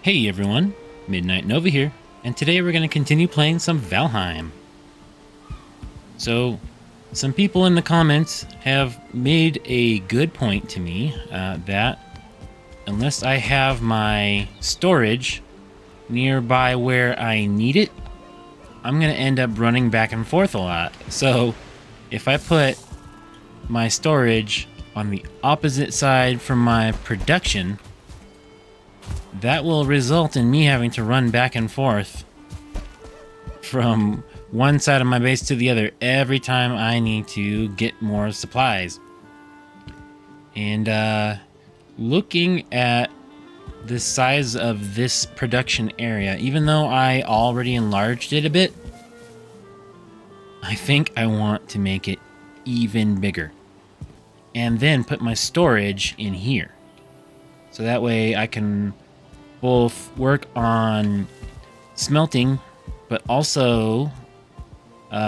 Hey everyone, MidKnightNova here, and today we're going to continue playing some Valheim. So, some people in the comments have made a good point to me that unless I have my storage nearby where I need it, I'm going to end up running back and forth a lot. So, if I put my storage on the opposite side from my production, that will result in me having to run back and forth from one side of my base to the other every time I need to get more supplies. And looking at the size of this production area, even though I already enlarged it a bit, I think I want to make it even bigger. And then put my storage in here. So that way I can both work on smelting, but also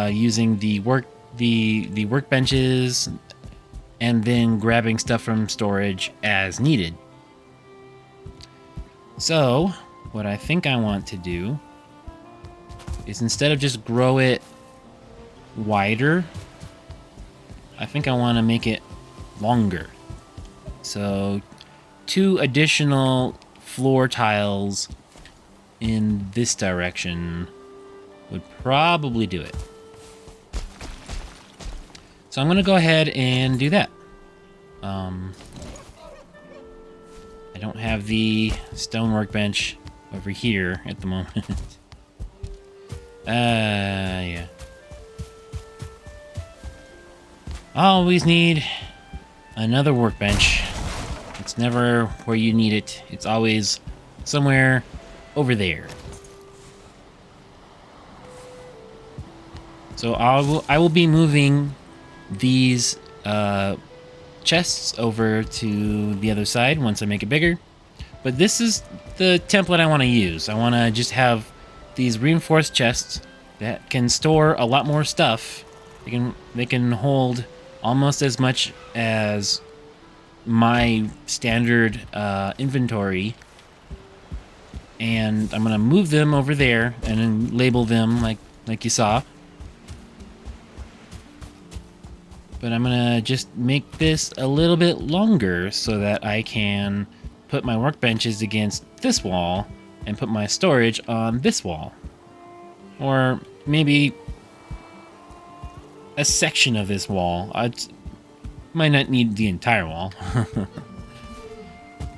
using the workbenches, and then grabbing stuff from storage as needed. So what I think I want to do is, instead of just grow it wider, I think I want to make it longer. So 2 additional floor tiles in this direction would probably do it. So I'm going to go ahead and do that. I don't have the stone workbench over here at the moment. Yeah. Always need another workbench. It's never where you need it. It's always somewhere over there. So I will be moving these chests over to the other side once I make it bigger. But this is the template I want to use. I want to just have these reinforced chests that can store a lot more stuff. They can hold almost as much as my standard inventory, and I'm gonna move them over there and then label them like you saw. But I'm gonna just make this a little bit longer so that I can put my workbenches against this wall and put my storage on this wall, or maybe a section of this wall. Might not need the entire wall.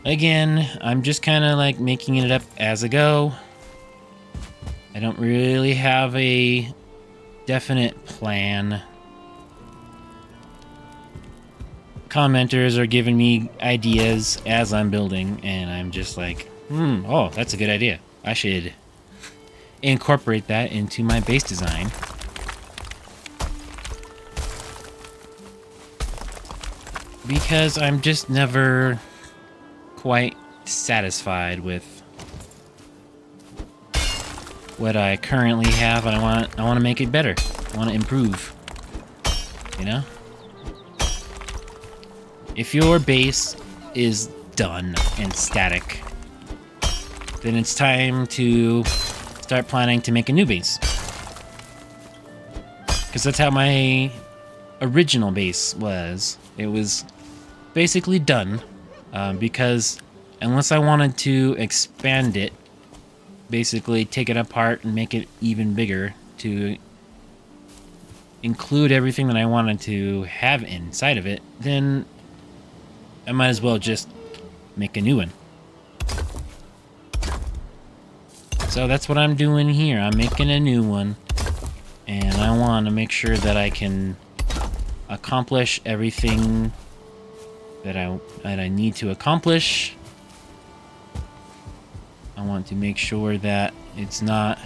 Again, I'm just kind of like making it up as I go. I don't really have a definite plan. Commenters are giving me ideas as I'm building, and I'm just like, oh, that's a good idea. I should incorporate that into my base design. Because I'm just never quite satisfied with what I currently have, and I want to make it better. I want to improve. You know? If your base is done and static, then it's time to start planning to make a new base. Because that's how my original base was. It was basically done, because unless I wanted to expand it, basically take it apart and make it even bigger to include everything that I wanted to have inside of it, then I might as well just make a new one. So that's what I'm doing here. I'm making a new one, and I want to make sure that I can accomplish everything that I need to accomplish. I want to make sure that it's not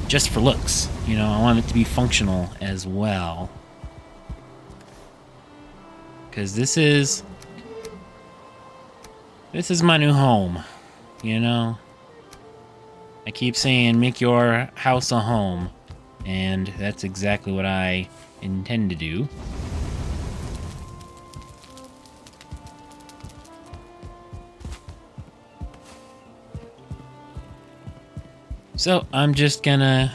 just for looks. You know, I want it to be functional as well. Because this is my new home, you know? I keep saying make your house a home, and that's exactly what I intend to do. So I'm just gonna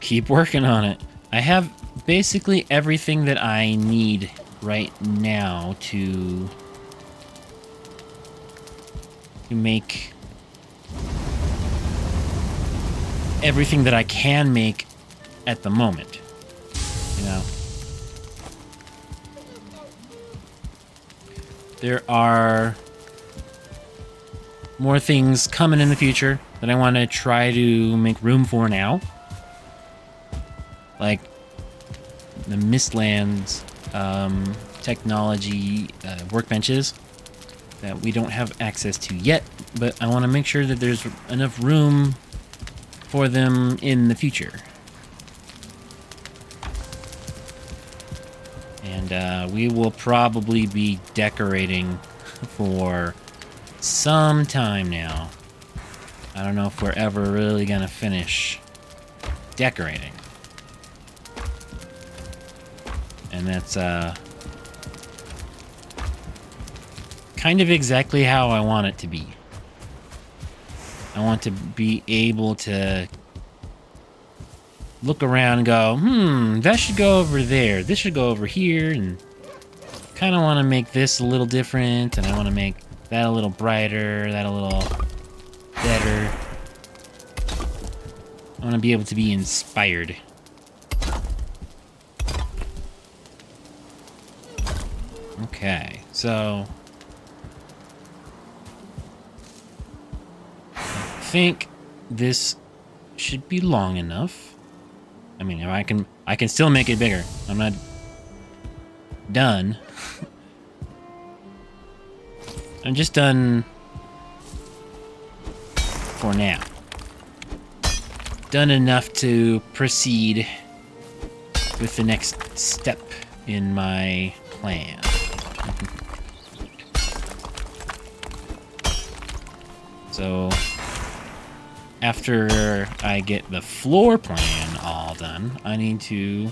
keep working on it. I have basically everything that I need right now to make everything that I can make at the moment, you know. There are more things coming in the future that I want to try to make room for now. Like the Mistlands technology workbenches that we don't have access to yet, but I want to make sure that there's enough room for them in the future. And we will probably be decorating for some time now. I don't know if we're ever really gonna finish decorating. And that's kind of exactly how I want it to be. I want to be able to look around and go, that should go over there. This should go over here, and kind of want to make this a little different, and I want to make that a little brighter, that a little better. I want to be able to be inspired. Okay, so I think this should be long enough. I mean, if I can still make it bigger. I'm not done. I'm just done for now. Done enough to proceed with the next step in my plan. So after I get the floor plan all done, I need to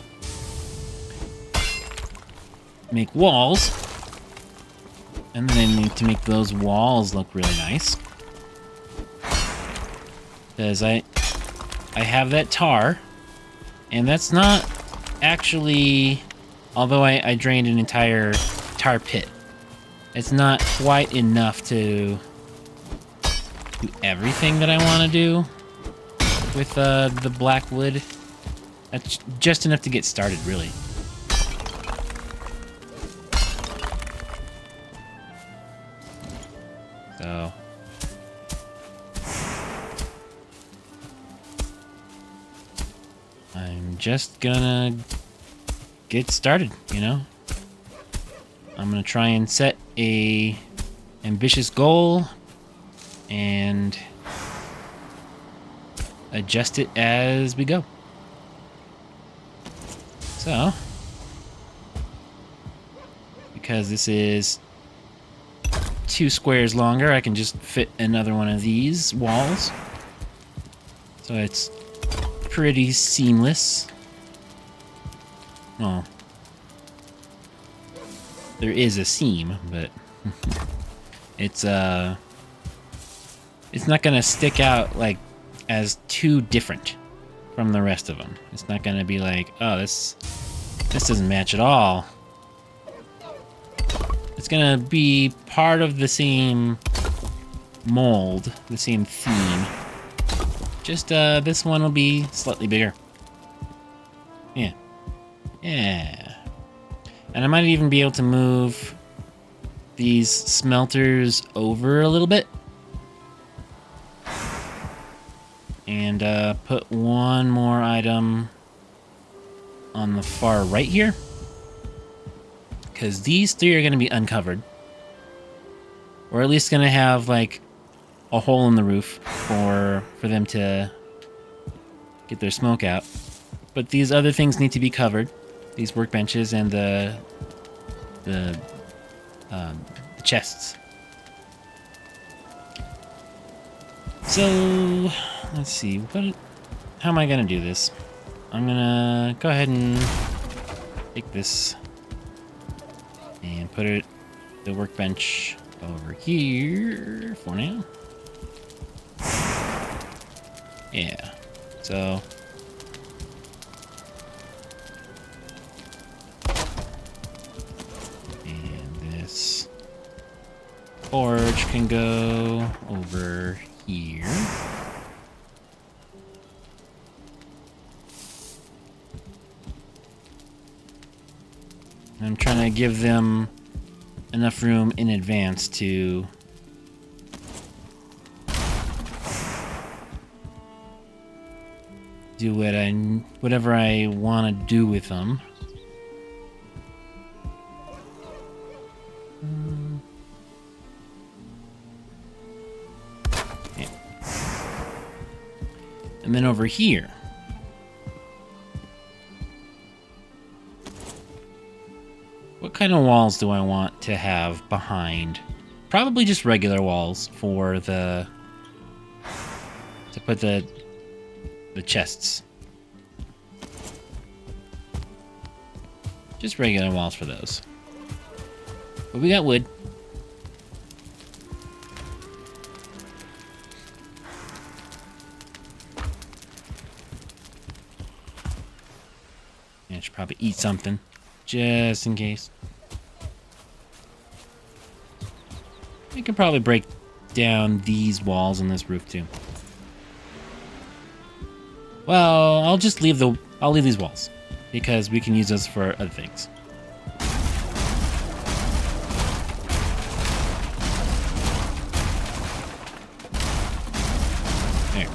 make walls. And then I need to make those walls look really nice. Because I have that tar, and that's not actually, although I drained an entire tar pit, it's not quite enough to do everything that I want to do with the black wood. That's just enough to get started, really. So I'm just gonna get started, you know? I'm gonna try and set a ambitious goal and adjust it as we go. So, because this is 2 squares longer, I can just fit another one of these walls. So it's pretty seamless. Well, there is a seam, but it's not gonna stick out like as too different from the rest of them. It's not gonna be like, oh, this doesn't match at all. It's gonna be part of the same mold, the same theme. Just this one will be slightly bigger. Yeah. Yeah. And I might even be able to move these smelters over a little bit. And put one more item on the far right here. Because these 3 are going to be uncovered. Or at least going to have, like, a hole in the roof for them to get their smoke out. But these other things need to be covered. These workbenches and the chests. So, let's see. How am I going to do this? I'm going to go ahead and take this and put the workbench over here for now. Yeah. So and this forge can go over here. I'm trying to give them enough room in advance to do whatever I want to do with them. Yeah. And then over here, what kind of walls do I want to have behind? Probably just regular walls for to put the chests. Just regular walls for those. But we got wood. I should probably eat something, just in case. We can probably break down these walls on this roof too. Well, I'll just leave these walls because we can use those for other things. There.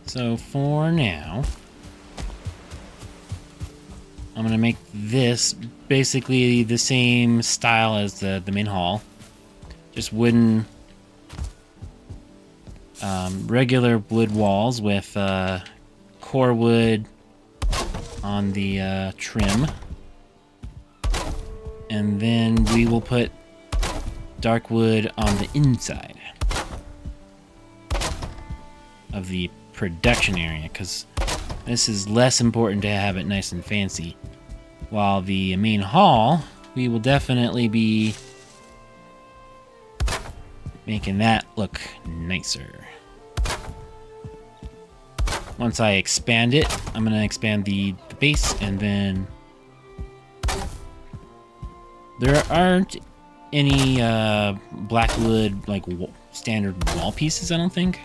So for now, I'm gonna make this basically the same style as the main hall, just wooden. Regular wood walls with core wood on the trim. And then we will put dark wood on the inside of the production area, because this is less important to have it nice and fancy. While the main hall, we will definitely be making that look nicer. Once I expand it, I'm going to expand the base, and then there aren't any blackwood like standard wall pieces, I don't think.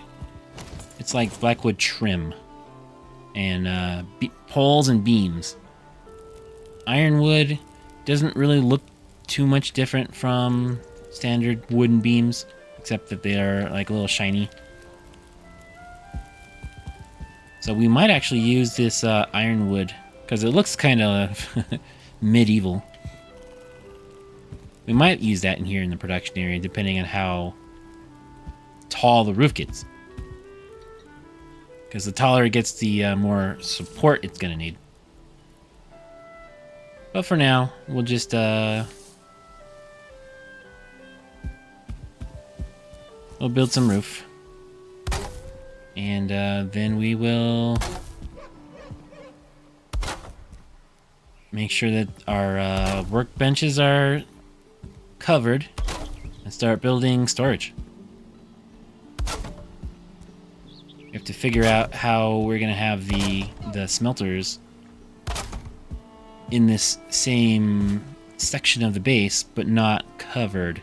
It's like blackwood trim and poles and beams. Ironwood doesn't really look too much different from standard wooden beams, except that they are like a little shiny. So we might actually use this ironwood because it looks kind of medieval. We might use that in here in the production area, depending on how tall the roof gets. Because the taller it gets, the more support it's going to need. But for now, we'll just we'll build some roof. And then we will make sure that our workbenches are covered and start building storage. We have to figure out how we're gonna have the smelters in this same section of the base, but not covered.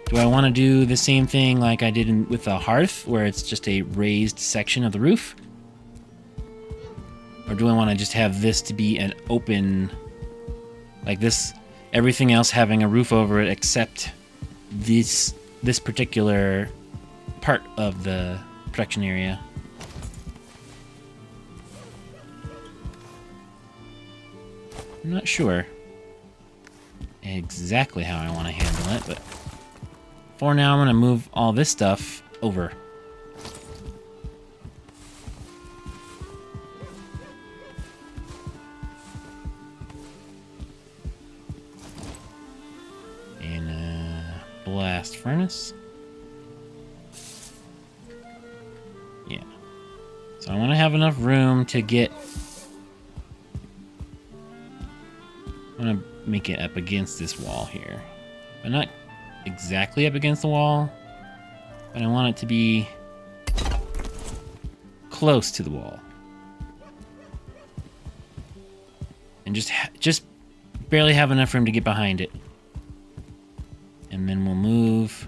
Do I want to do the same thing like I did with the hearth, where it's just a raised section of the roof? Or do I want to just have this to be an open, like this, everything else having a roof over it except this particular part of the production area? I'm not sure exactly how I want to handle it, but for now, I'm going to move all this stuff over. And a blast furnace. Yeah. So I want to have enough room to get... I'm going to make it up against this wall here. But not exactly up against the wall. but I want it to be close to the wall. And just barely have enough room to get behind it. And then we'll move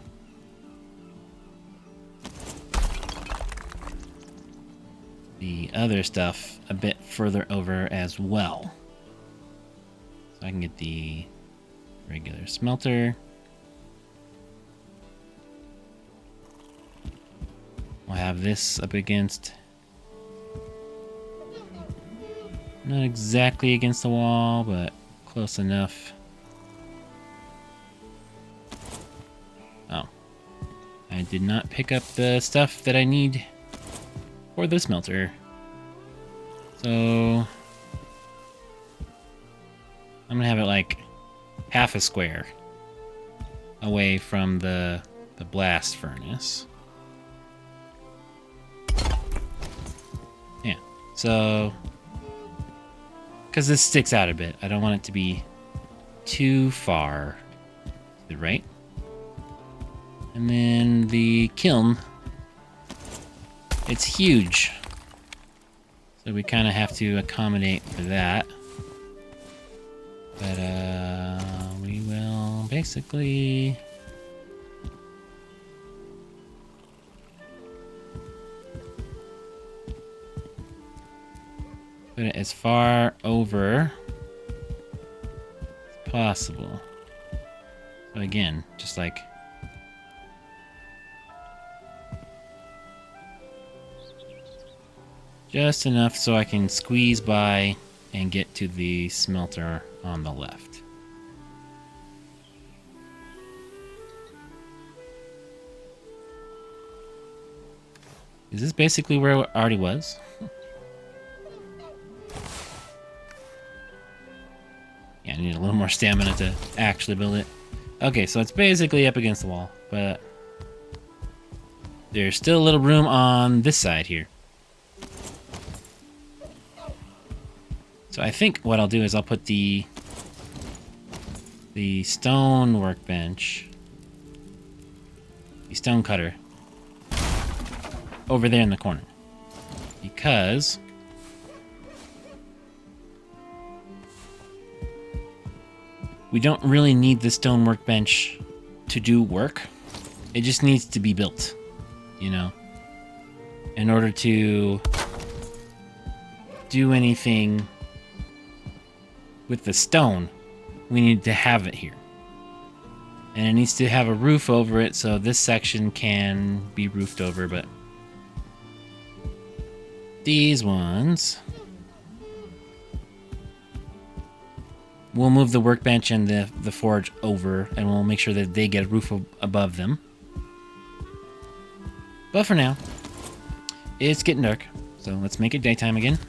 the other stuff a bit further over as well. So I can get the regular smelter. We'll have this up against... not exactly against the wall, but close enough. Oh. I did not pick up the stuff that I need for the smelter. So... I'm gonna have it like half a square away from the blast furnace. Yeah, so... because this sticks out a bit. I don't want it to be too far to the right. And then the kiln, it's huge. So we kind of have to accommodate for that. But we will basically... put it as far over as possible. So again, just like... just enough so I can squeeze by and get to the smelter on the left. Is this basically where it already was? Yeah, I need a little more stamina to actually build it. Okay, so it's basically up against the wall, but there's still a little room on this side here. So I think what I'll do is I'll put the stone workbench, the stone cutter, over there in the corner. Because we don't really need the stone workbench to do work. It just needs to be built, you know? In order to do anything with the stone, we need to have it here. And it needs to have a roof over it, so this section can be roofed over, but these ones, we'll move the workbench and the forge over, and we'll make sure that they get a roof above them. But for now, it's getting dark, so let's make it daytime again.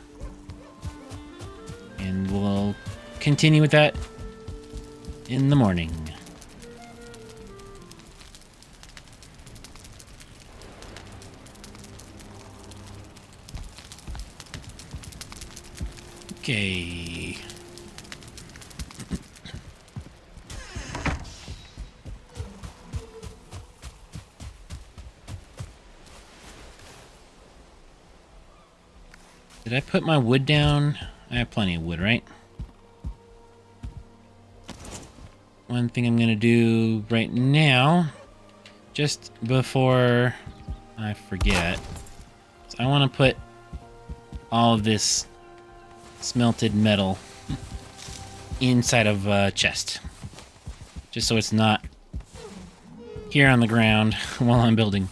And we'll continue with that in the morning. Okay. Did I put my wood down? I have plenty of wood, right? One thing I'm gonna do right now, just before I forget, is I want to put all of this smelted metal inside of a chest, just so it's not here on the ground while I'm building.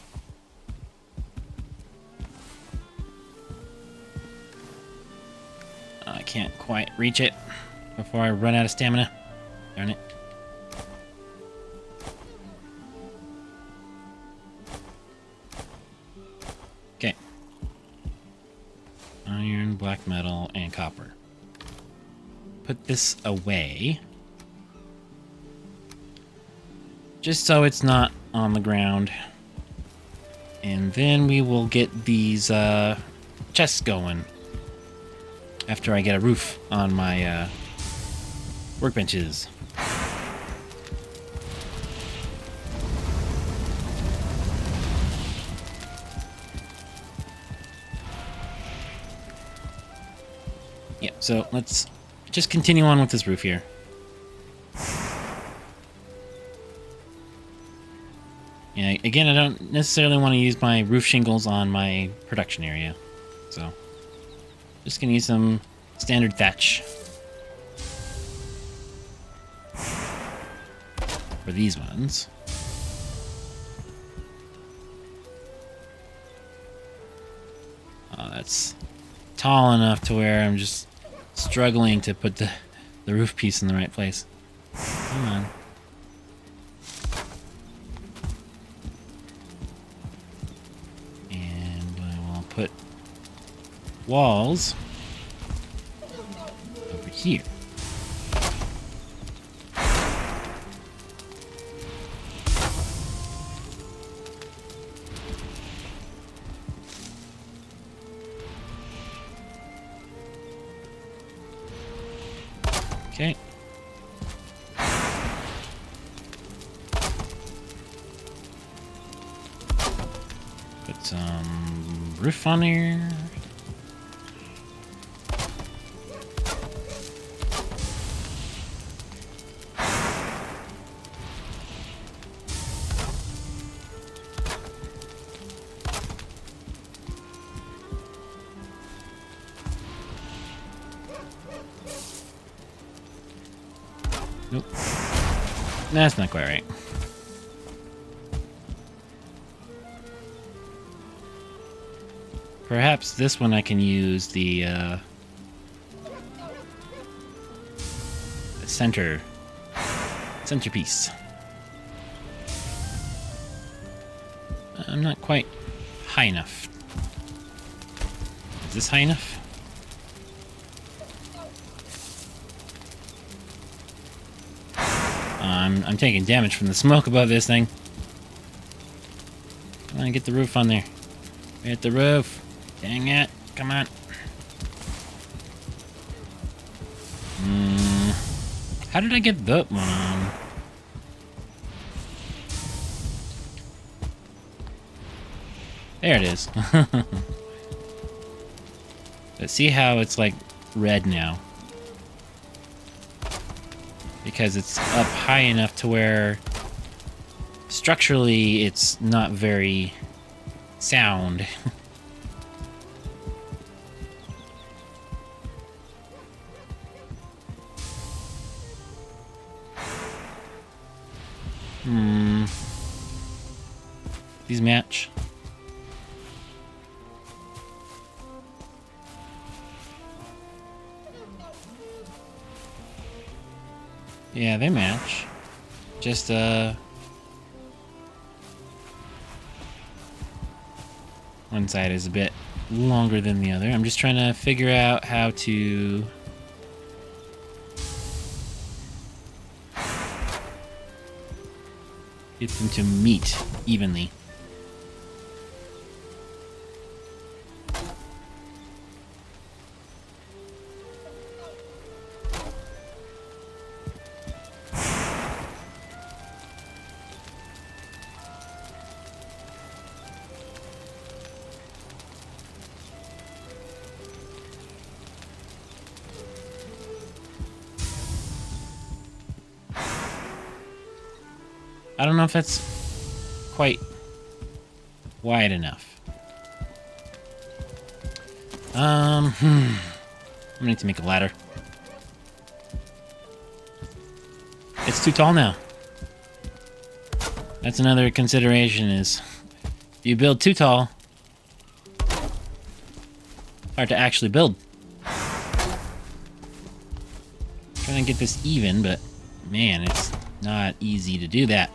I can't quite reach it before I run out of stamina. Darn it. Okay. Iron, black metal, and copper. Put this away. Just so it's not on the ground. And then we will get these chests going after I get a roof on my workbenches. So let's just continue on with this roof here. Yeah, again, I don't necessarily want to use my roof shingles on my production area. So, just gonna use some standard thatch for these ones. Oh, that's tall enough to where I'm just struggling to put the roof piece in the right place. Come on. Put walls over here. Okay. Put some roof on here. Nope. That's not quite right. Perhaps this one I can use the centerpiece. I'm not quite high enough. Is this high enough? I'm taking damage from the smoke above this thing. Come on, get the roof on there. Hit the roof. Dang it. Come on. How did I get that one on? There it is. But see how it's like red now? Because it's up high enough to where structurally it's not very sound. These match. Yeah, they match. Just, one side is a bit longer than the other. I'm just trying to figure out how to get them to meet evenly. I don't know if that's quite wide enough. I'm gonna need to make a ladder. It's too tall now. That's another consideration is if you build too tall, hard to actually build. Trying to get this even, but man, it's not easy to do that.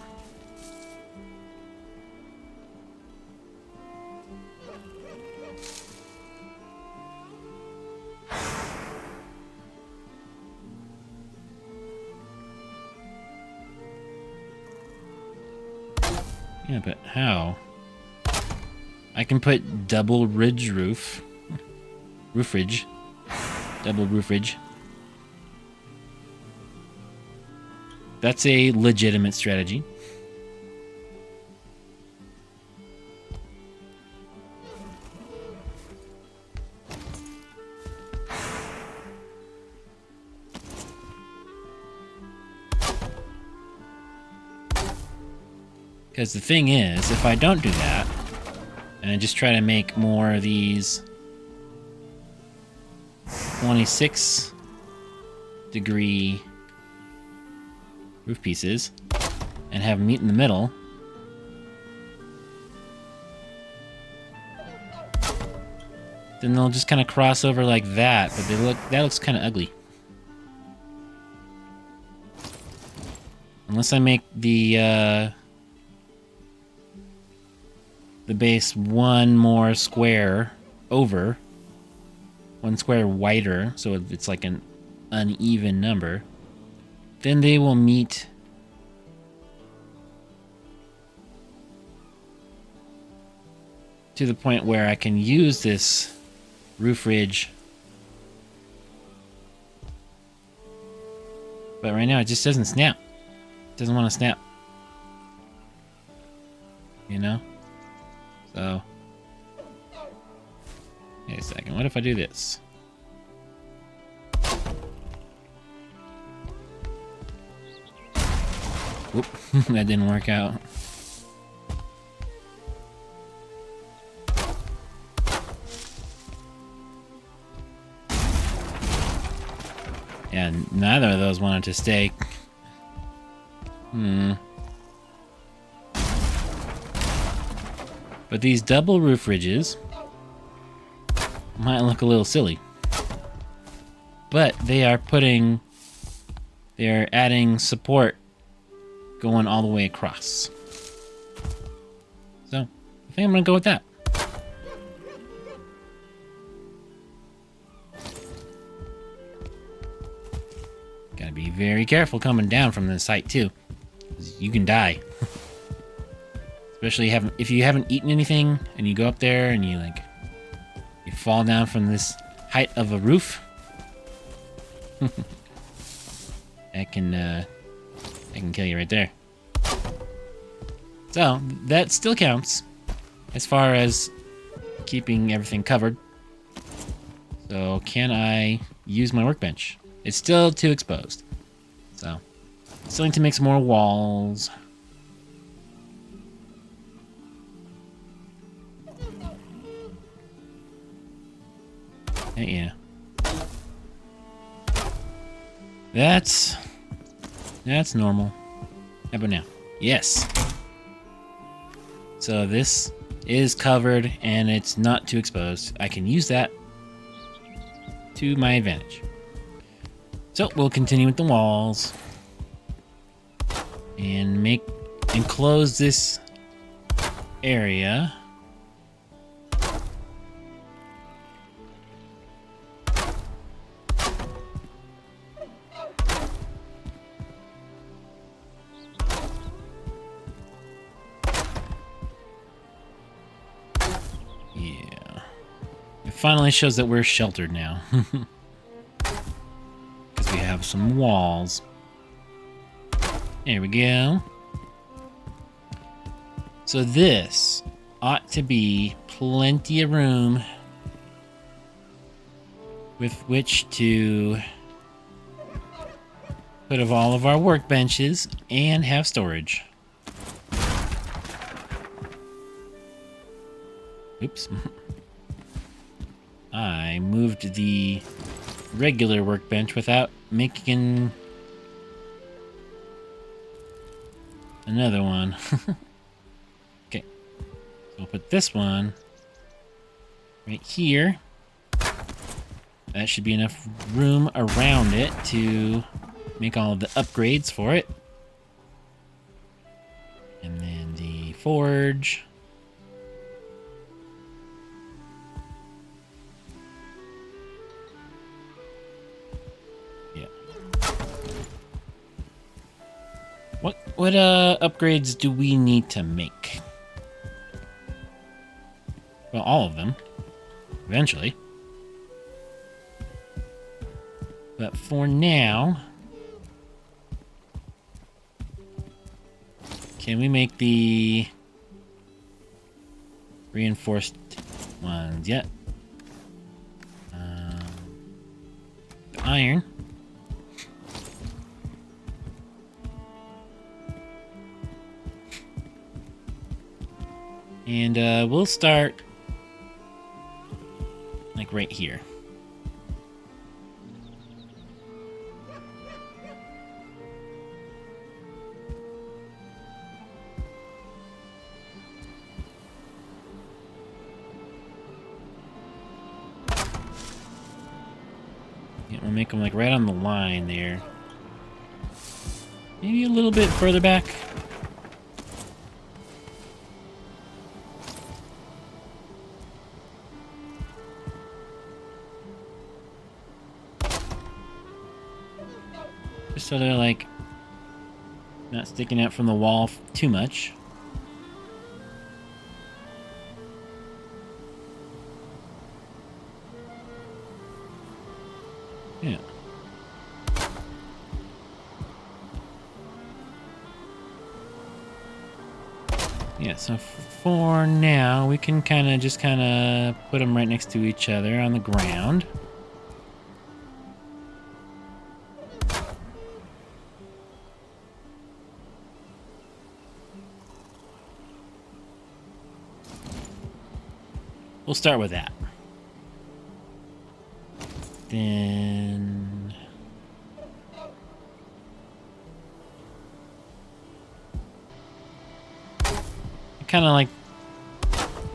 Yeah, but how? I can put double ridge roof. Roof ridge. Double roof ridge. That's a legitimate strategy. Because the thing is, if I don't do that, and I just try to make more of these 26-degree roof pieces and have them meet in the middle, then they'll just kind of cross over like that, but that looks kind of ugly. Unless I make the base one more square over, one square wider, so it's like an uneven number, then they will meet to the point where I can use this roof ridge. But right now it just doesn't snap. It doesn't want to snap. You know? So, wait a second. What if I do this? Whoop, that didn't work out. Yeah, neither of those wanted to stay. But these double roof ridges might look a little silly. But they are adding support going all the way across. So, I think I'm gonna go with that. Gotta be very careful coming down from this height too, 'cause you can die. Especially if you haven't eaten anything and you go up there and you fall down from this height of a roof. That can kill you right there. So that still counts as far as keeping everything covered. So can I use my workbench? It's still too exposed. So still need to make some more walls. Yeah. That's normal. How about now? Yes. So this is covered and it's not too exposed. I can use that to my advantage. So we'll continue with the walls and close this area. Finally shows that we're sheltered now. Because we have some walls. There we go. So this ought to be plenty of room with which to put of all of our workbenches and have storage. Oops. I moved the regular workbench without making another one. Okay, so we'll put this one right here. That should be enough room around it to make all of the upgrades for it. And then the forge. What upgrades do we need to make? Well, all of them. Eventually. But for now... Can we make the reinforced ones yet? The iron. And we'll start like right here. Yeah, we'll make them like right on the line there. Maybe a little bit further back. Just so they're like not sticking out from the wall too much. Yeah. Yeah, so for now, we can kind of put them right next to each other on the ground. We'll start with that. Then... I kind of like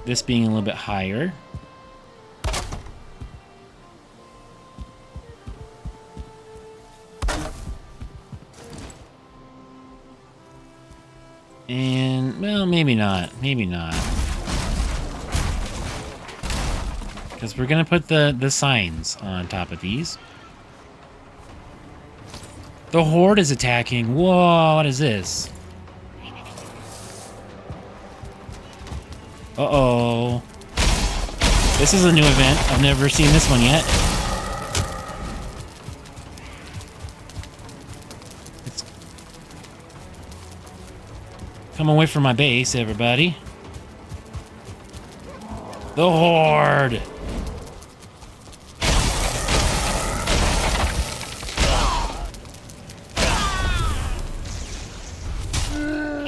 this being a little bit higher. And, well, maybe not. Maybe not. Because we're going to put the signs on top of these. The Horde is attacking. Whoa, what is this? Uh-oh. This is a new event. I've never seen this one yet. It's... Come away from my base, everybody. The Horde!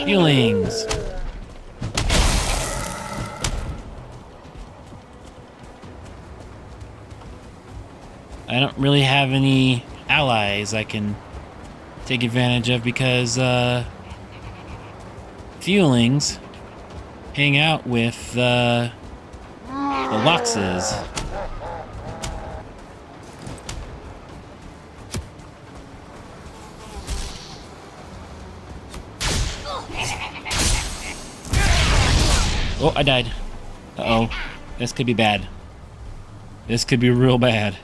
Healings. I don't really have any allies I can take advantage of because Fuelings hang out with the Loxes. Oh, I died. Uh-oh. This could be bad. This could be real bad.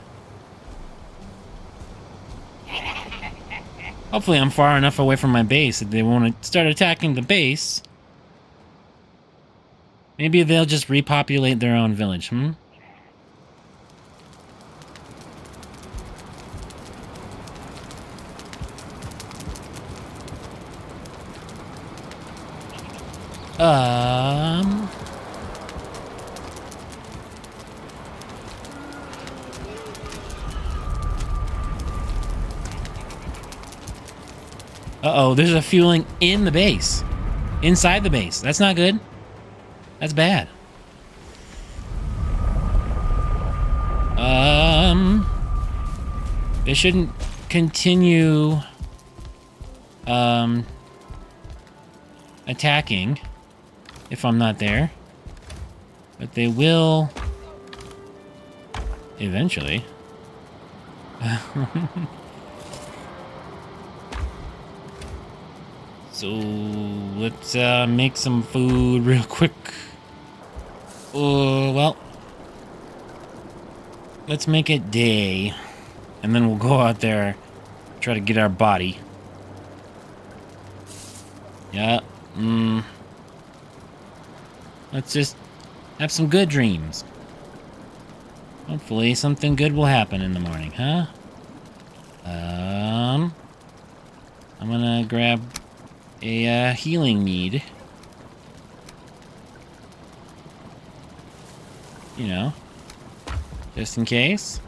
Hopefully I'm far enough away from my base that they won't start attacking the base. Maybe they'll just repopulate their own village, hmm? Uh-oh, there's a fueling in the base. Inside the base. That's not good. That's bad. They shouldn't continue attacking if I'm not there. But they will eventually. So let's make some food real quick. Well, let's make it day, and then we'll go out there, try to get our body. Yeah. Let's just have some good dreams. Hopefully something good will happen in the morning, huh? I'm gonna grab a healing mead. You know, just in case.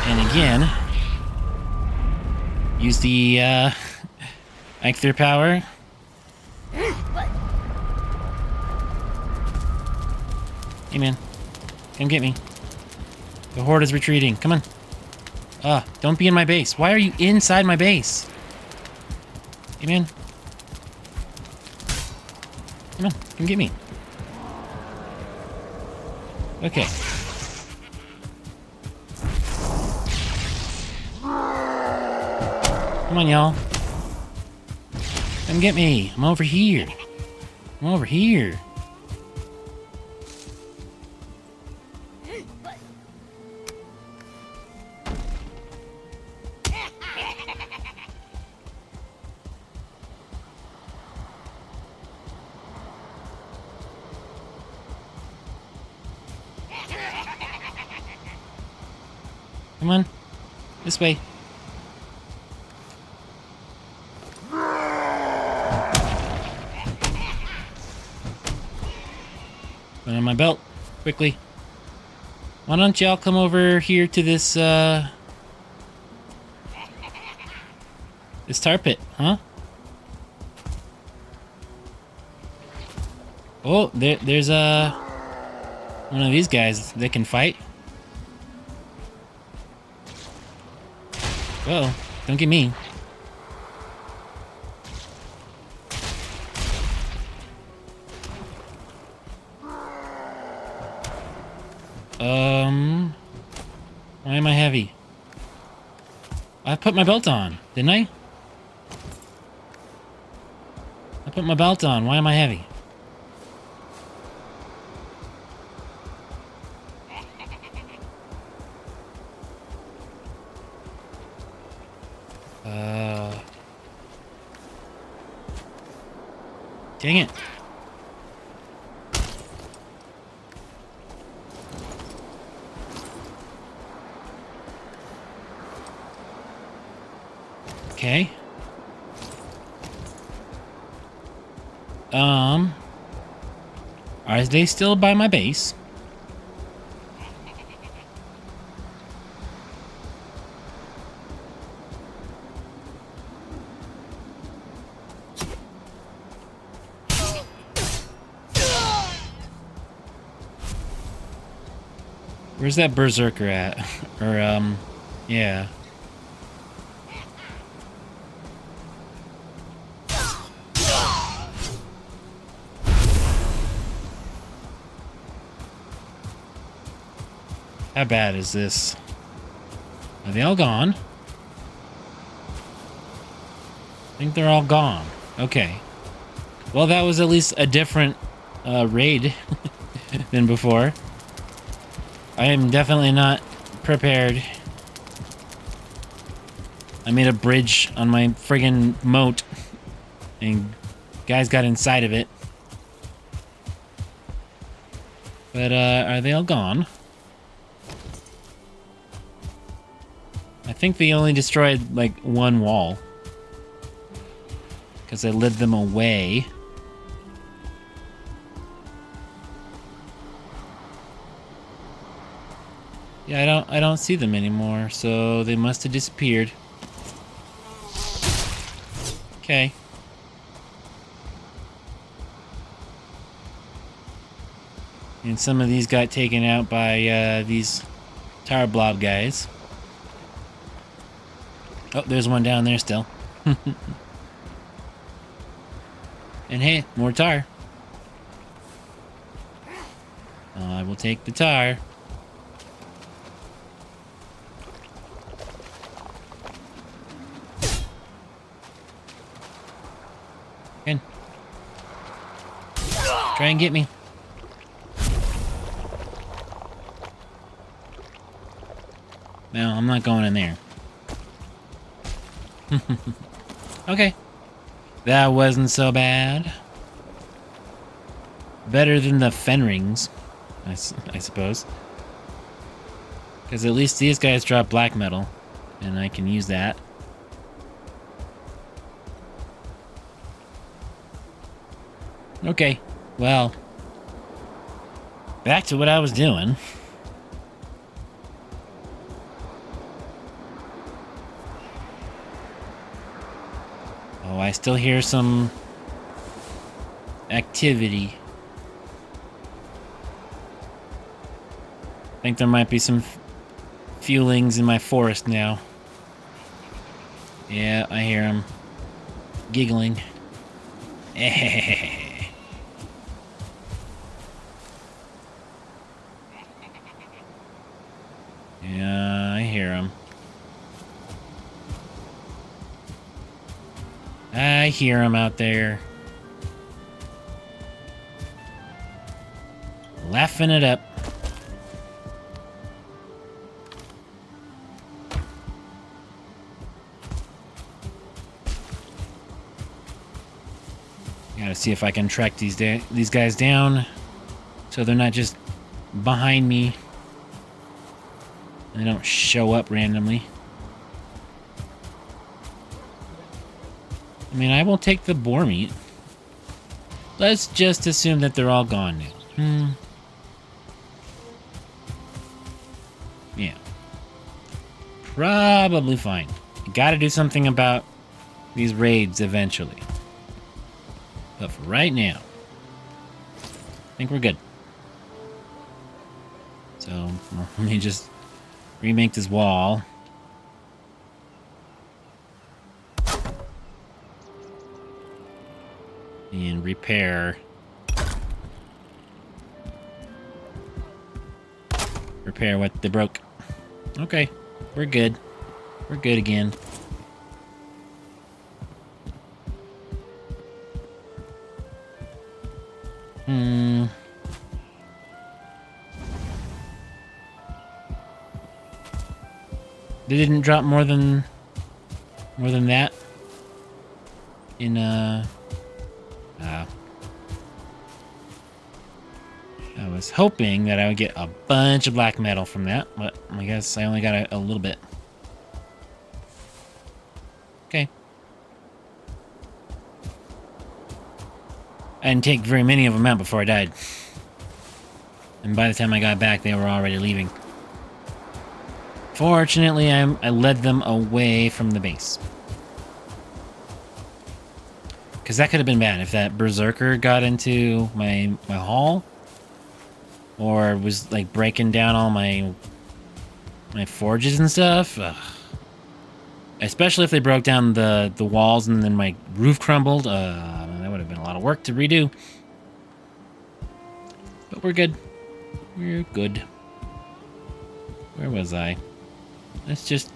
And again, use the Ike power. Hey, man. Come get me. The Horde is retreating. Come on. Don't be in my base. Why are you inside my base? Hey, man. Come on. Come get me. Okay. Come on, y'all. Come get me. I'm over here. I'm over here. Come on. This way. Put on my belt. Quickly. Why don't y'all come over here to this, this tar pit, huh? Oh, there's one of these guys that can fight. Whoa, don't get me. Why am I heavy? I put my belt on, didn't I? I put my belt on. Why am I heavy? Dang it. Okay. Are they still by my base? Where's that berserker at? Or, yeah. How bad is this? Are they all gone? I think they're all gone. Okay. Well, that was at least a different raid than before. I am definitely not prepared. I made a bridge on my friggin' moat, and guys got inside of it. But, are they all gone? I think they only destroyed, like, one wall. Because I led them away. Yeah, I don't see them anymore, so they must have disappeared. Okay. And some of these got taken out by these tar blob guys. Oh, there's one down there still. And hey, more tar. I will take the tar. In. Try and get me. No, I'm not going in there. Okay. That wasn't so bad. Better than the fen rings, I suppose. Because at least these guys drop black metal, and I can use that. Okay, well, back to what I was doing. Oh, I still hear some activity. I think there might be some fuelings in my forest now. Yeah, I hear them giggling. Yeah, I hear them. I hear them out there. Laughing it up. Gotta see if I can track these guys down so they're not just behind me. They don't show up randomly. I mean, I will take the boar meat. Let's just assume that they're all gone now. Yeah. Probably fine. Gotta do something about these raids eventually. But for right now, I think we're good. So, let me just remake this wall. And repair. Repair what they broke. Okay, we're good. We're good again. They didn't drop more than that in I was hoping that I would get a bunch of black metal from that, but I guess I only got a little bit. Okay. I didn't take very many of them out before I died. And by the time I got back, they were already leaving. Fortunately, I led them away from the base. Because that could have been bad if that berserker got into my hall. Or was like breaking down all my forges and stuff. Ugh. Especially if they broke down the walls and then my roof crumbled. That would have been a lot of work to redo. But we're good. We're good. Where was I? Let's just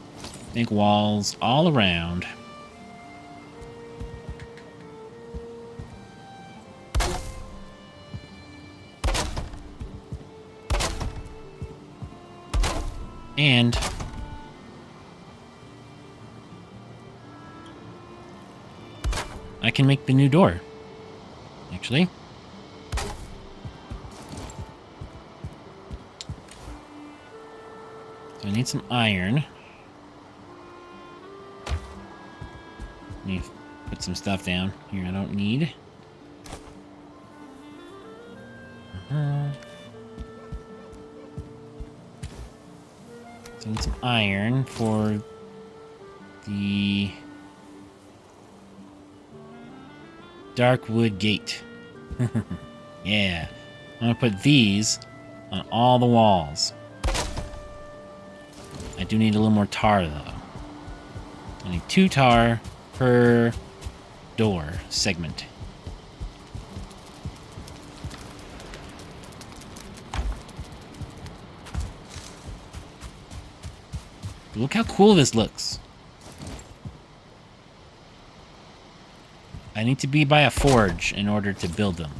make walls all around. And I can make the new door, actually. So I need some iron. Let me put some stuff down here I don't need. So I need some iron for the Darkwood Gate. Yeah. I'm gonna put these on all the walls. I do need a little more tar, though. I need 2 tar per door segment. Look how cool this looks. I need to be by a forge in order to build them.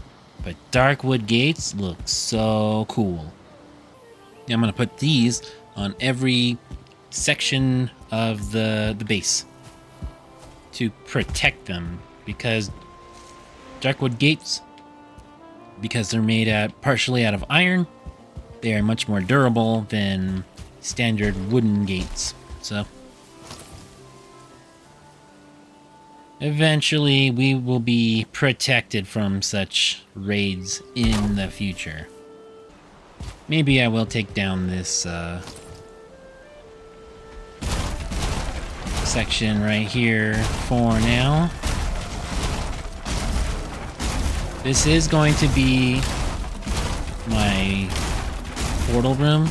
But Darkwood gates look so cool. I'm going to put these on every section of the base to protect them, because Darkwood gates, because they're made partially out of iron, they are much more durable than standard wooden gates. So eventually we will be protected from such raids in the future. Maybe I will take down this section right here for now. This is going to be my portal room.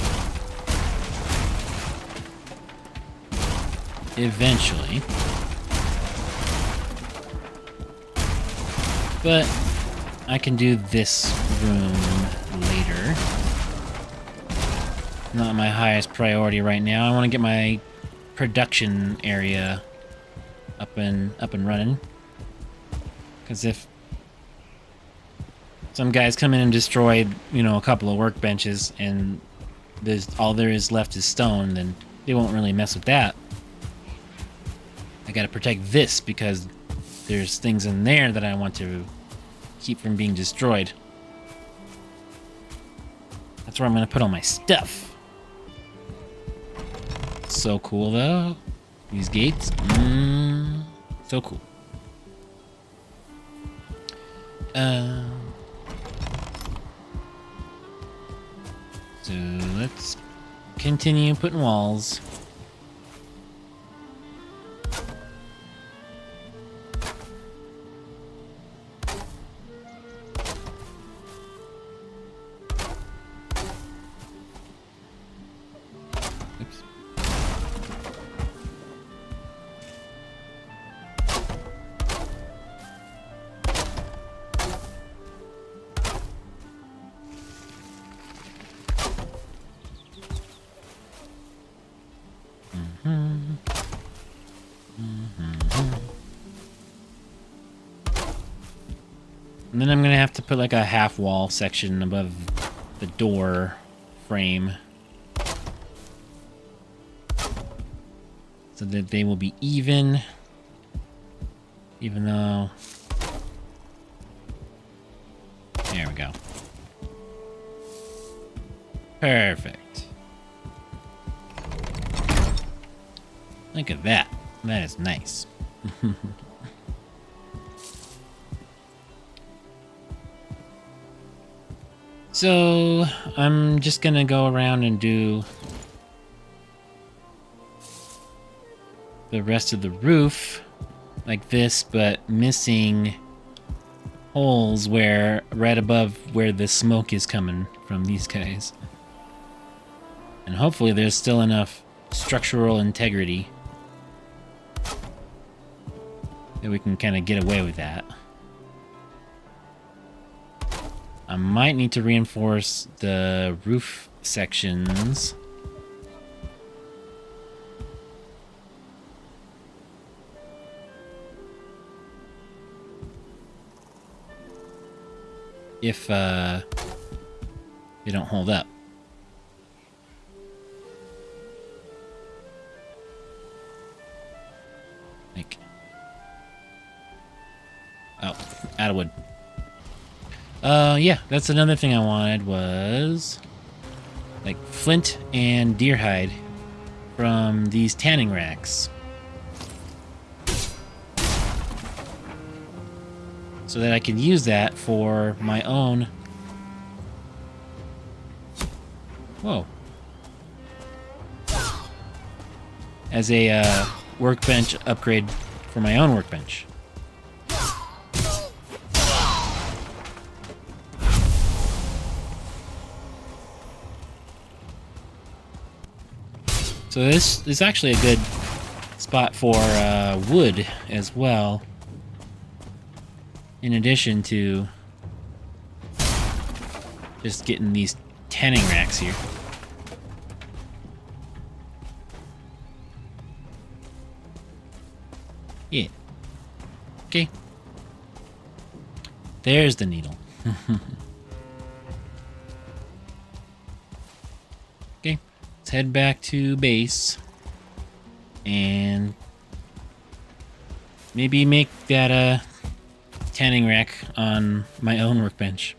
Eventually. But I can do this room later. Not my highest priority right now. I want to get my production area up and running. Because if some guys come in and destroyed, a couple of workbenches and all there is left is stone, then they won't really mess with that. I gotta protect this because there's things in there that I want to keep from being destroyed. That's where I'm gonna put all my stuff. So cool though. These gates. So cool. So let's continue putting walls. Oops. And then I'm gonna have to put like a half wall section above the door frame so that they will be even though, there we go. Perfect. Look at that. That is nice. So I'm just gonna go around and do the rest of the roof like this, but missing holes where right above where the smoke is coming from these guys. And hopefully there's still enough structural integrity that we can kind of get away with that. I might need to reinforce the roof sections. If they don't hold up. Like, oh, out of wood. Yeah, that's another thing I wanted was like flint and deer hide from these tanning racks. So that I can use that for my own. Whoa. As a workbench upgrade for my own workbench. So this is actually a good spot for wood as well. In addition to just getting these tanning racks here. Yeah. Okay. There's the needle. Okay. Let's head back to base. And maybe make that tanning rack on my own workbench.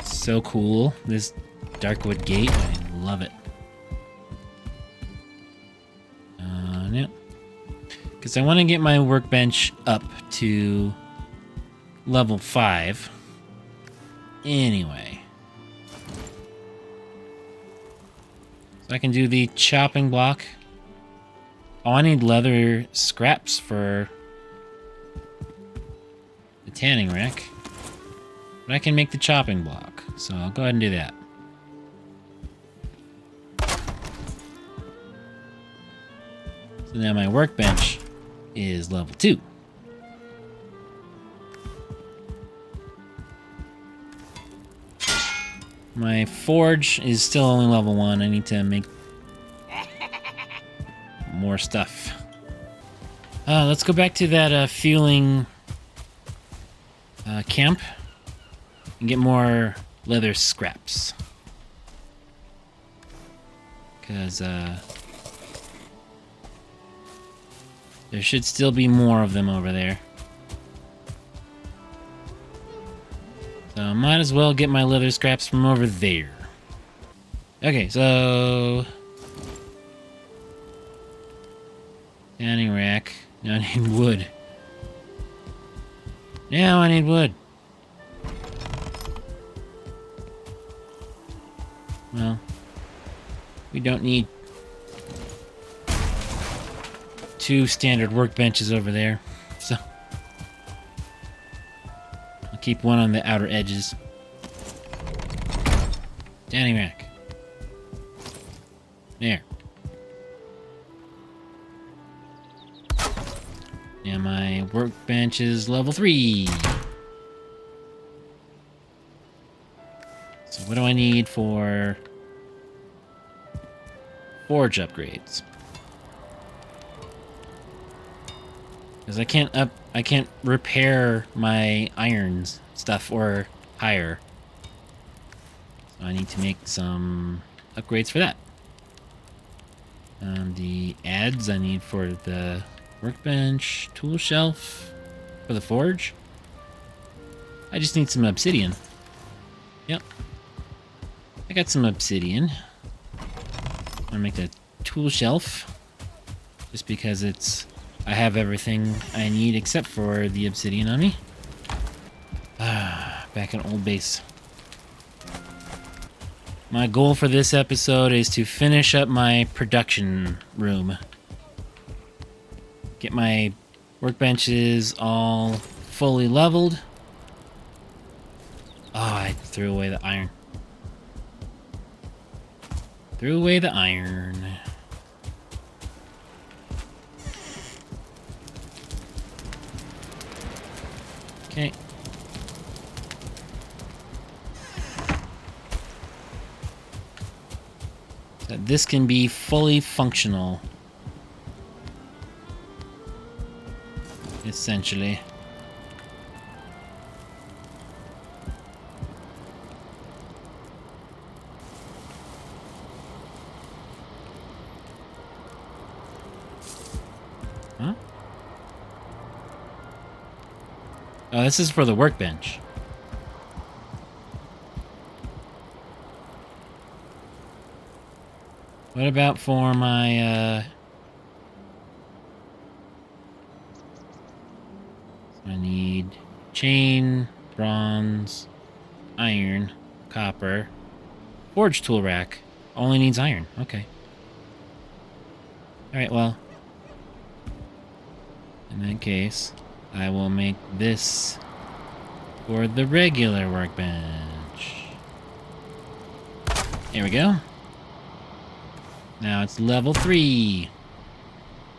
So cool, this darkwood gate. I love it. No. Because I want to get my workbench up to level 5. Anyway, I can do the chopping block. Oh, I need leather scraps for the tanning rack. But I can make the chopping block, so I'll go ahead and do that. So now my workbench is level 2. My forge is still only level 1. I need to make more stuff. Let's go back to that fueling camp and get more leather scraps. Because there should still be more of them over there. So I might as well get my leather scraps from over there. Okay, so tanning rack. Now I need wood. Now I need wood. Well, we don't need 2 standard workbenches over there, so I'll keep one on the outer edges. Tanning rack. There. Now my workbench is level 3. So what do I need for forge upgrades? Because I can't repair my irons stuff or higher. So I need to make some upgrades for that. The adds I need for the workbench, tool shelf, for the forge. I just need some obsidian. Yep. I got some obsidian. I'm gonna make the tool shelf. Just because I have everything I need except for the obsidian on me. Back in old base. My goal for this episode is to finish up my production room. Get my workbenches all fully leveled. Oh, I threw away the iron. Threw away the iron. Okay. So this can be fully functional. Essentially. Huh? Oh, this is for the workbench. What about for my, I need chain, bronze, iron, copper, forge tool rack. Only needs iron. Okay. Alright, well. In that case, I will make this for the regular workbench. There we go. Now it's level 3.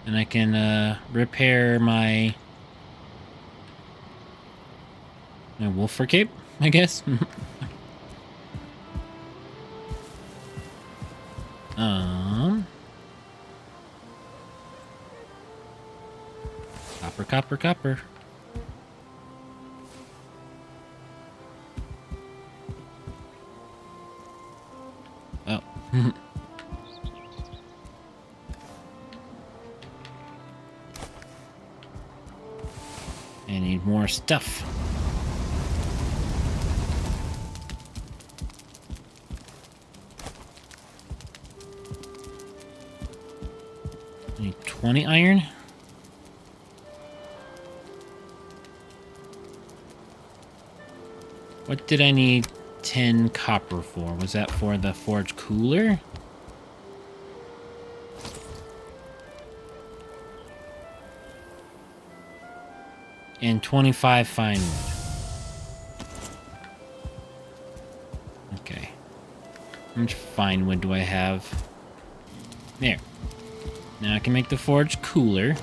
And I can repair my wolf fur cape, I guess. Copper, copper. Oh. I need more stuff. I need 20 iron. What did I need 10 copper for? Was that for the forge cooler? and 25 fine wood. Okay. How much fine wood do I have? There. Now I can make the forge cooler.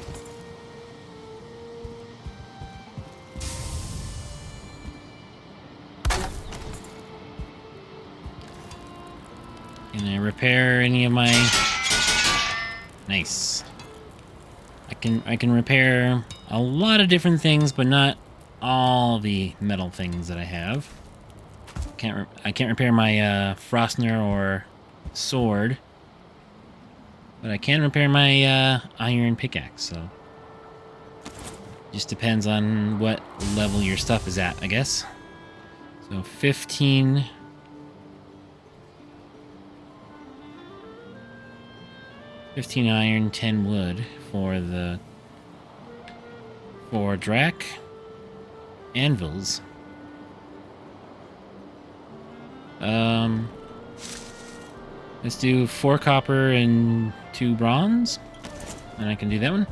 Can I repair any of my... Nice. I can repair a lot of different things, but not all the metal things that I have. I can't repair my Frostner or sword, but I can repair my iron pickaxe. So just depends on what level your stuff is at, I guess. So 15. Iron, 10 wood for the 4 Drac anvils. Let's do 4 copper and 2 bronze, and I can do that one.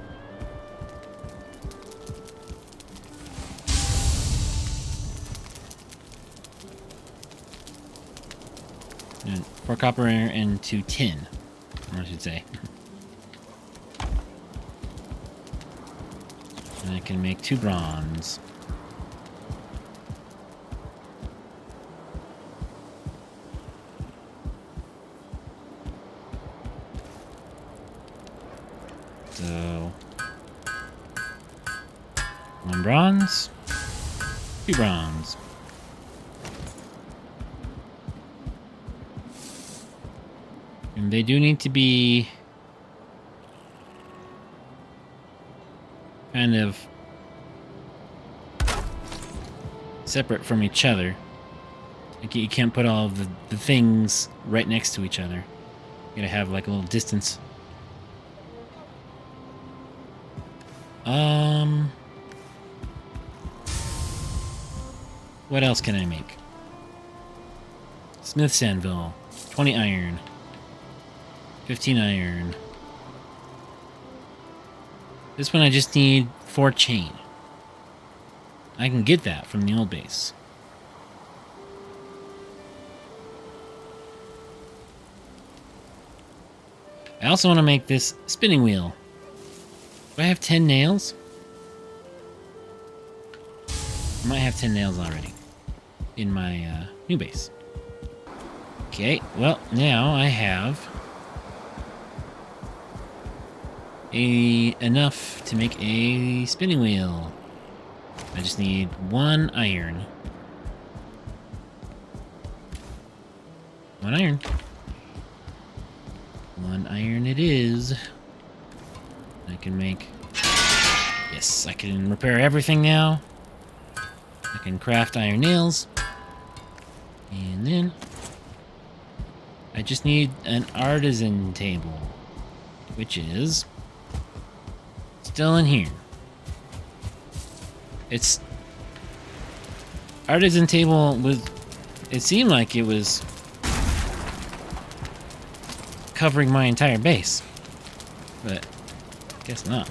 And 4 copper and 2 tin, I should say. And I can make 2 bronze. So 1 bronze, 2 bronze. And they do need to be kind of separate from each other. Like you can't put all of the things right next to each other. You gotta have like a little distance. What else can I make? Smith's anvil, 20 iron, 15 iron. This one I just need 4 chain. I can get that from the old base. I also want to make this spinning wheel. Do I have 10 nails? I might have 10 nails already in my new base. Okay, well, now I have enough to make a spinning wheel. I just need 1 iron. 1 iron. 1 iron it is. I can make... Yes, I can repair everything now. I can craft iron nails. And then... I just need an artisan table. Which is... still in here. It's... Artisan table was... It seemed like it was... covering my entire base. But... guess not.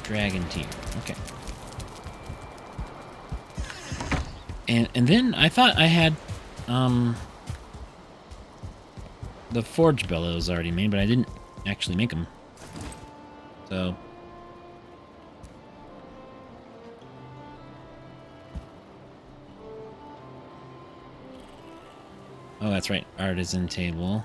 Dragon tier. Okay. And then I thought I had the forge bellows already made, but I didn't actually make them. So oh, that's right, artisan table.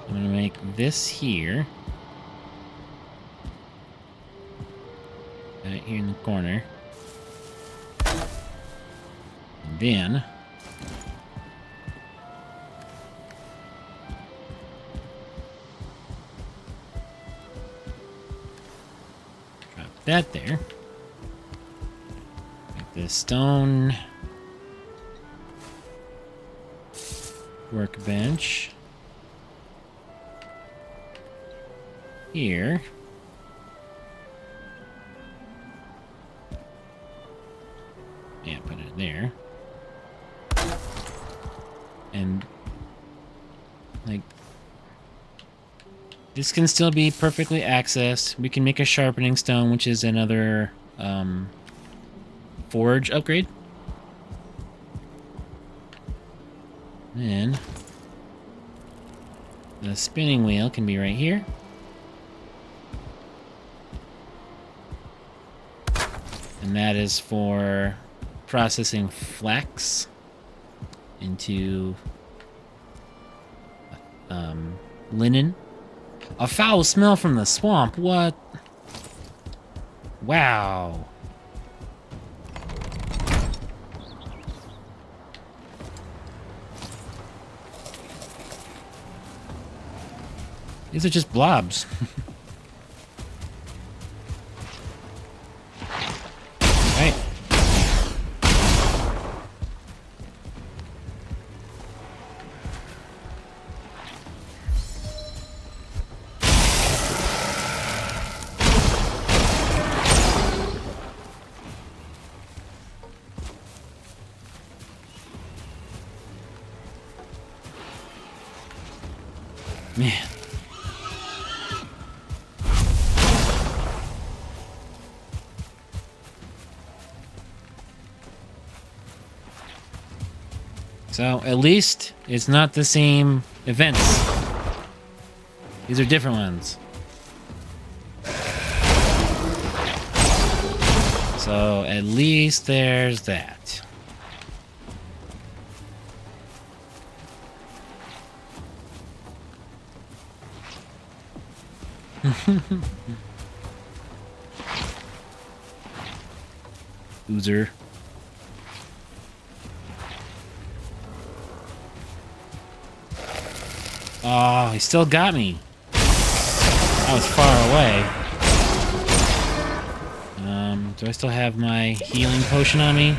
I'm gonna make this here. Right here in the corner. And then drop that there. Make this stone workbench. here. Yeah, put it there. And like this can still be perfectly accessed. We can make a sharpening stone, which is another forge upgrade. Then the spinning wheel can be right here. And that is for processing flax into linen. A foul smell from the swamp. What? Wow. These are just blobs. Right. Man. So, at least it's not the same events. These are different ones. So, at least there's that. Loser. Oh, he still got me. I was far away. Do I still have my healing potion on me?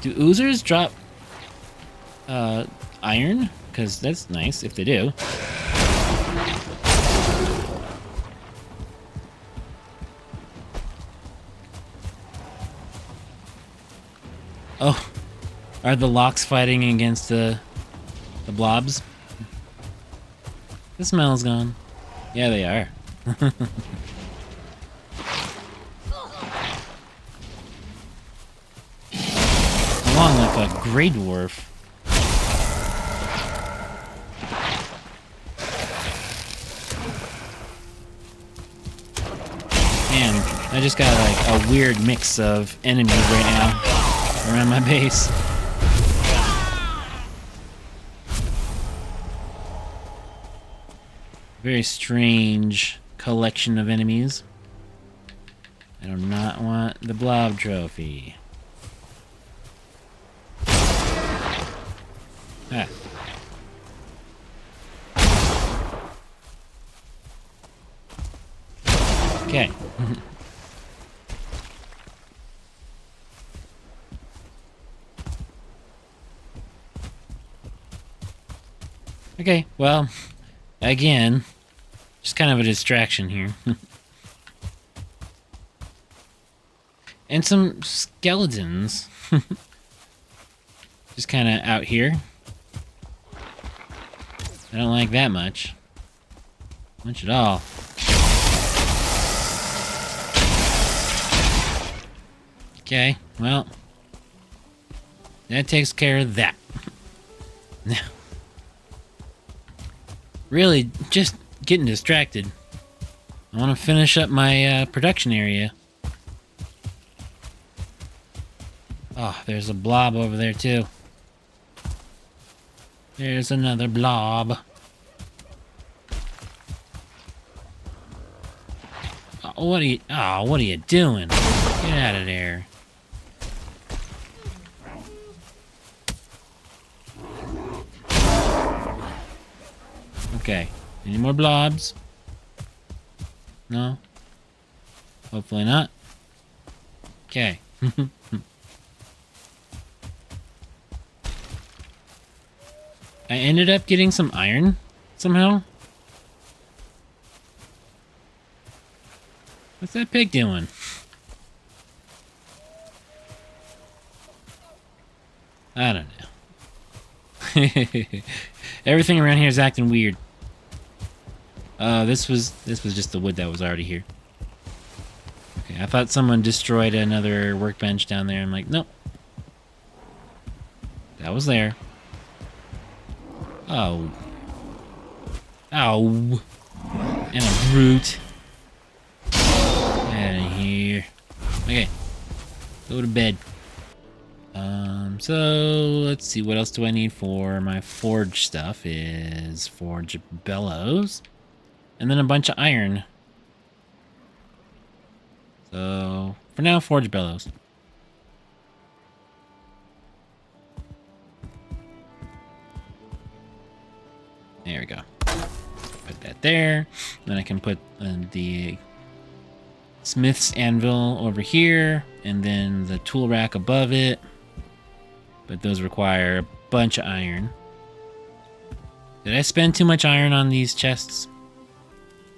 Do oozers drop iron? Because that's nice if they do. Oh, are the locks fighting against the blobs? The smell's gone. Yeah, they are. Along like a Grey Dwarf. Man, I just got like a weird mix of enemies right now around my base. Very strange collection of enemies. I do not want the blob trophy. Ah. Okay. Okay, well, again, just kind of a distraction here. And some skeletons. Just kind of out here. I don't like that much. Much at all. Okay, well, that takes care of that. Now, really, just getting distracted. I want to finish up my production area. Oh, there's a blob over there too. There's another blob. Oh, what are you doing? Get out of there. Okay. Any more blobs? No? Hopefully not. Okay. I ended up getting some iron somehow. What's that pig doing? I don't know. Everything around here is acting weird. This was just the wood that was already here. Okay, I thought someone destroyed another workbench down there. I'm like, nope. That was there. Oh. Ow. And a brute. Out of here. Okay. Go to bed. So let's see, what else do I need for my forge stuff is forge bellows. And then a bunch of iron. So for now, forge bellows. There we go. Put that there. Then I can put the smith's anvil over here, and then the tool rack above it. But those require a bunch of iron. Did I spend too much iron on these chests?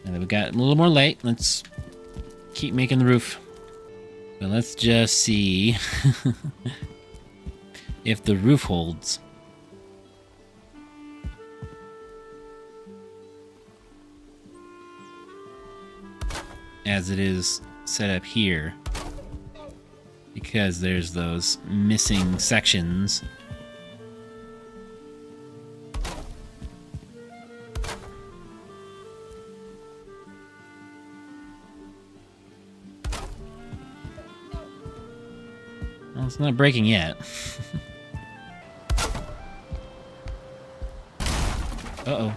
Now that we got a little more light, let's keep making the roof. But let's just see if the roof holds. As it is set up here. Because there's those missing sections. Well, it's not breaking yet. Uh-oh.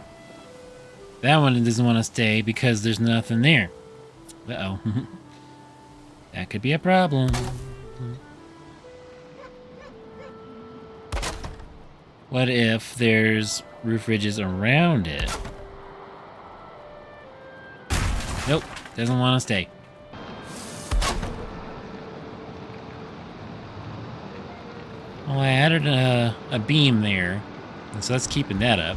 That one doesn't want to stay because there's nothing there. Uh-oh. That could be a problem. What if there's roof ridges around it? Nope, doesn't want to stay. Well, I added a beam there, and so that's keeping that up.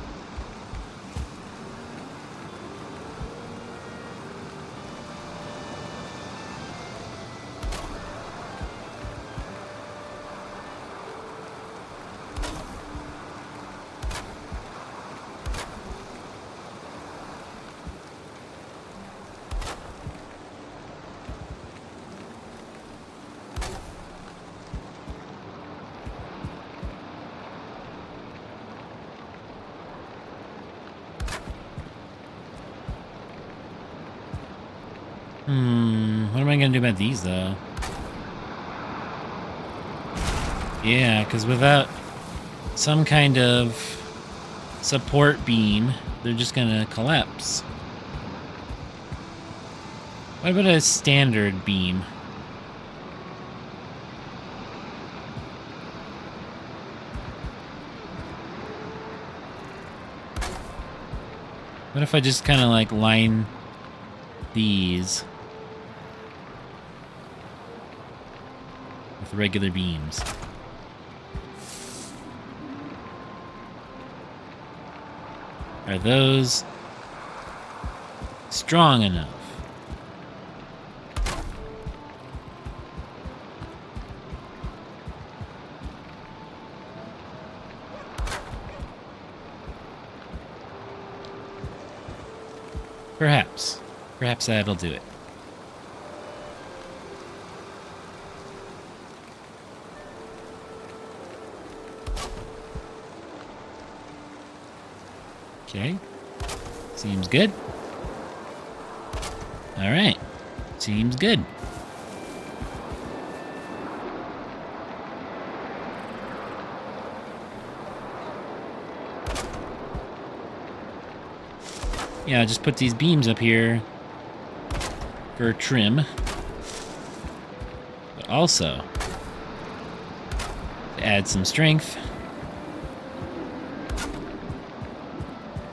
What am I gonna do about these, though? Yeah, because without some kind of support beam, they're just gonna collapse. What about a standard beam? What if I just kind of like line these with regular beams? Are those strong enough? Perhaps. Perhaps that'll do it. Okay. Seems good. All right. Seems good. Yeah, just put these beams up here for trim. But also to add some strength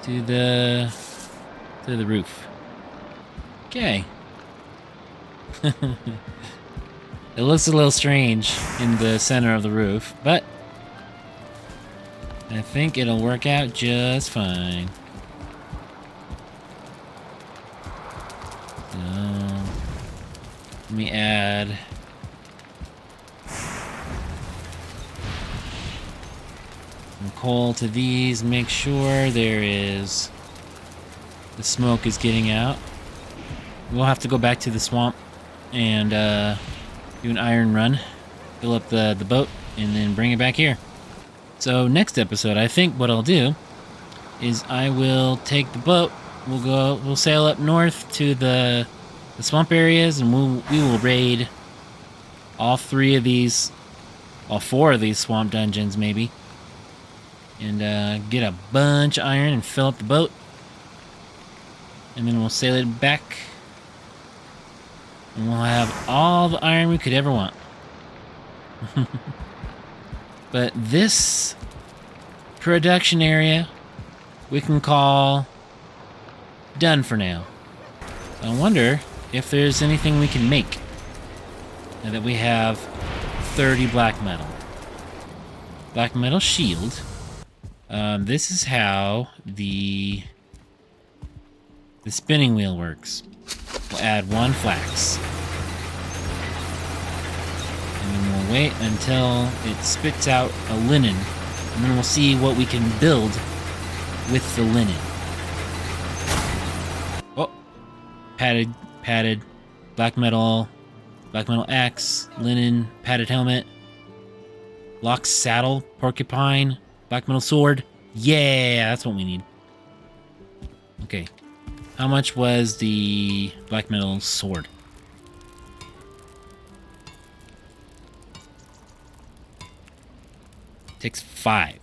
to the roof. Okay. It looks a little strange in the center of the roof, but I think it'll work out just fine. Let me add some coal to these. Make sure the smoke is getting out. We'll have to go back to the swamp and do an iron run, fill up the boat, and then bring it back here. So next episode, I think what I'll do is I will take the boat. We'll sail up north to the swamp areas, and we will raid all 4 of these swamp dungeons maybe, and get a bunch of iron and fill up the boat, and then we'll sail it back, and we'll have all the iron we could ever want. But this production area we can call done for now. I wonder if there's anything we can make now that we have 30 black metal. Black metal shield. This is how the spinning wheel works. We'll add 1 flax. And then we'll wait until it spits out a linen. And then we'll see what we can build with the linen. Oh, padded, black metal axe, linen, padded helmet, lock saddle, porcupine, black metal sword. Yeah, that's what we need. Okay, how much was the black metal sword? Takes 5.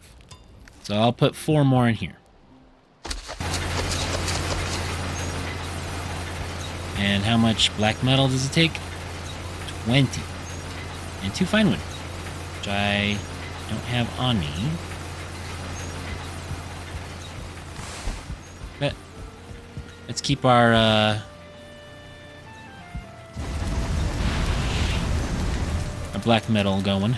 So I'll put 4 more in here. And how much black metal does it take? 20. And 2 fine wood, which I don't have on me. But let's keep our black metal going.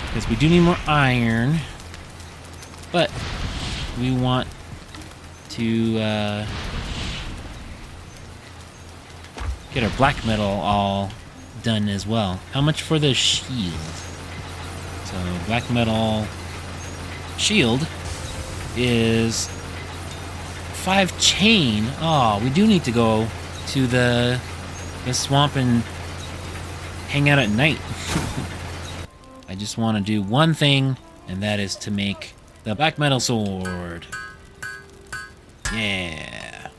Because we do need more iron, but we want to get our black metal all done as well. How much for the shield? So black metal shield is 5 chain. Oh, we do need to go to the swamp and hang out at night. I just want to do one thing, and that is to make the black metal sword. Yeah.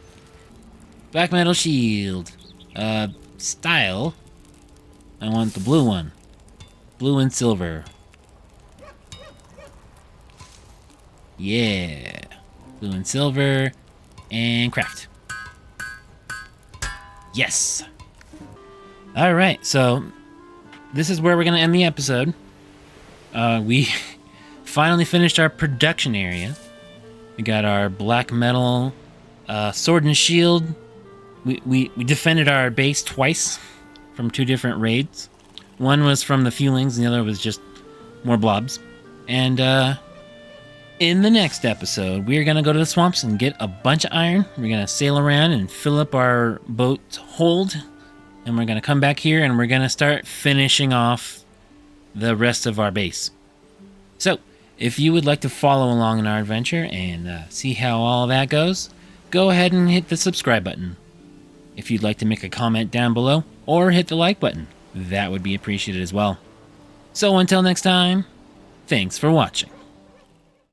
Black metal shield. Style. I want the blue one. Blue and silver. Yeah. Blue and silver. And craft. Yes. Alright, so this is where we're going to end the episode. We finally finished our production area. We got our black metal sword and shield. We defended our base twice from 2 different raids. One was from the feelings, and the other was just more blobs. And in the next episode, we're going to go to the swamps and get a bunch of iron. We're going to sail around and fill up our boat's hold. And we're going to come back here and we're going to start finishing off the rest of our base. So, if you would like to follow along in our adventure and see how all that goes, go ahead and hit the subscribe button. If you'd like to make a comment down below, or hit the like button, that would be appreciated as well. So until next time, thanks for watching.